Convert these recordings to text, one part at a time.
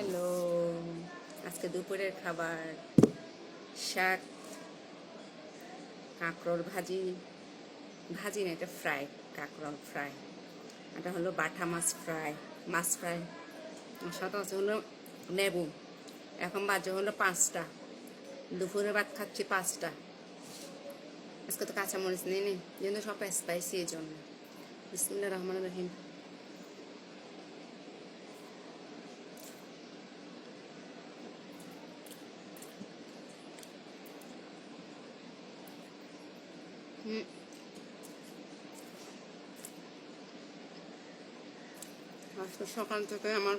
Hello, আজকে দুপুরের খাবার শাক, কাঁকরোল ভাজি, ভাজি না এটা ফ্রাই, কাঁকরোল ফ্রাই। এটা হলো বাটা মাছ ফ্রাই, মাছ ফ্রাই। আর সাথে আছে হলো লেবু। এখন বাজে হলো 5টা, দুপুরে ভাত খাচ্ছি 5টা। আজকে তো কাঁচামরিচ নেই নি, কিন্তু সব স্পাইসি এই জন্য। বিসমিল্লাহির রহমানির রহিম। আজকে সকাল থেকে আমার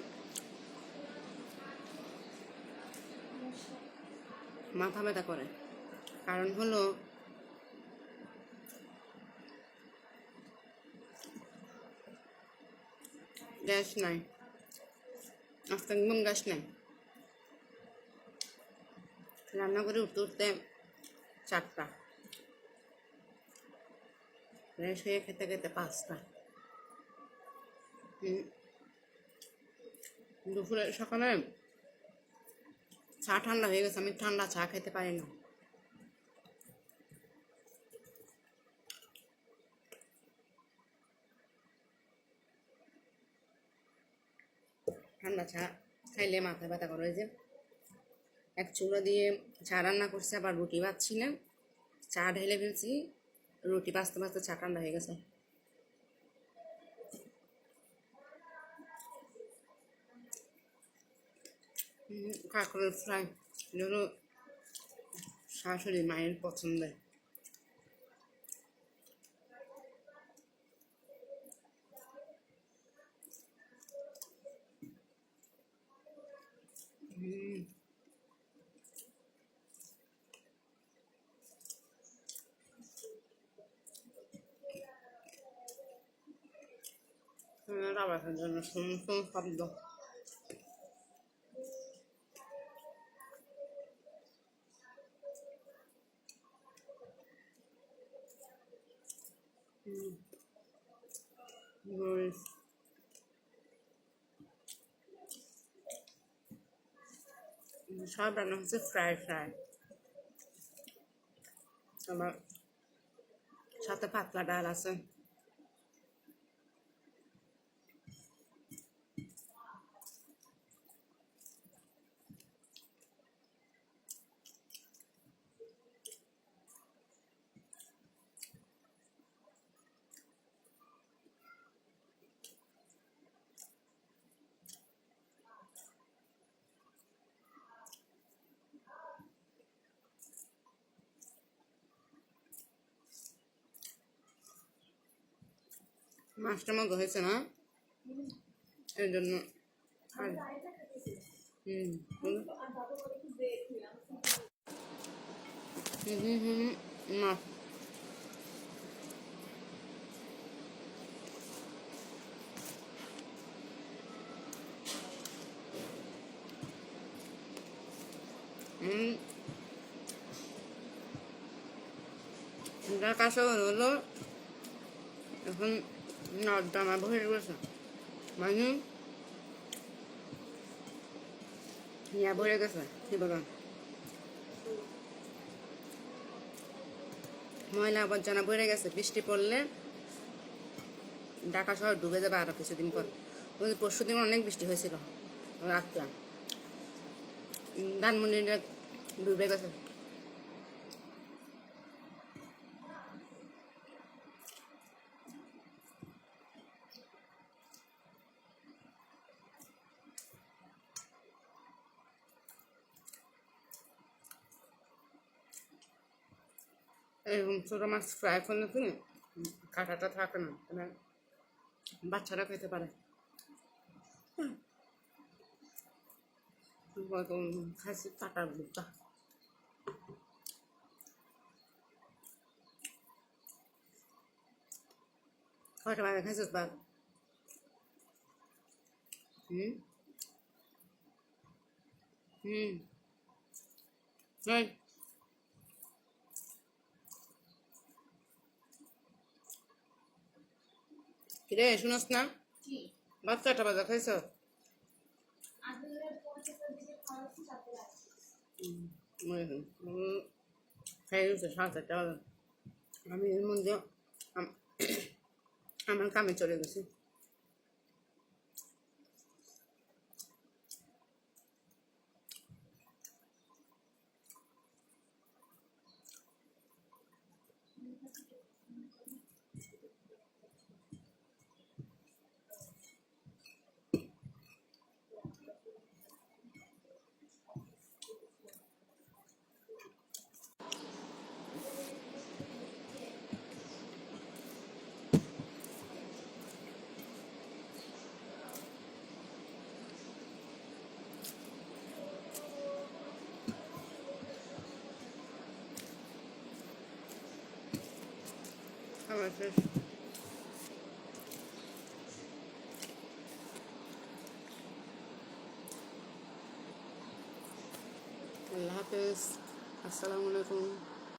মাথা ব্যথা করে, কারণ হলো গ্যাস নাই, আজকে একদম গ্যাস নাই। রান্না করে উঠতে উঠতে 4টা, ফ্রেশ হয়ে খেতে খেতে 5টা। দুপুরে সকালে চা ঠান্ডা হয়ে গেছে, আমি ঠান্ডা চা খেতে পারি না। ঠান্ডা চা খাইলে মাথা ব্যথা করে। যে এক চুলা দিয়ে চা রান্না করছে, আবার রুটি বাচ্ছি না, চা ঢেলে ফেলছি, রুটি বাঁচতে বাঁচতে চা ঠান্ডা হয়ে গেছে। কাঁকড়ের ফ্রাই যেন শাশুড়ি মায়ের পছন্দের। রাবাসের জন্য শুন শুন শব্দ। মরিচ, সব রান্না হচ্ছে ফ্রাই ফ্রাই। আবার সাথে পাতলা ডাল আছে। মাছটা মতো হয়েছে না, এই জন্য। মাছ ঢাকা শহর হলো এখন নর্দমা ভরে গেছে, মানে ইয়া ভরে গেছে, কি বলো, ময়লা আবর্জনা ভরে গেছে। বৃষ্টি পড়লে ঢাকা শহর ডুবে যাবে আরো কিছুদিন পর। পরশু দিন অনেক বৃষ্টি হয়েছিল, রাতটা ধানমন্ডিটা ডুবে গেছে। এরকম ছোটো মাছ ফ্রাই করলে কি কাঁটাটা থাকে না, মানে বাচ্চারা খেতে পারে। খাইছি কাঁটার দুধটা। কয়টা বাজে খাইছিস বা? হুম হুম এই কিরে শুনস না? বাচ্চাটা বাজে খাইছ? খেয়ে গেছে 7:30 বাজে। আমি এর মধ্যে আমার কামে চলে গেছি। খাবার শেষ। আল্লাহ হাফেজ। আসসালামু আলাইকুম।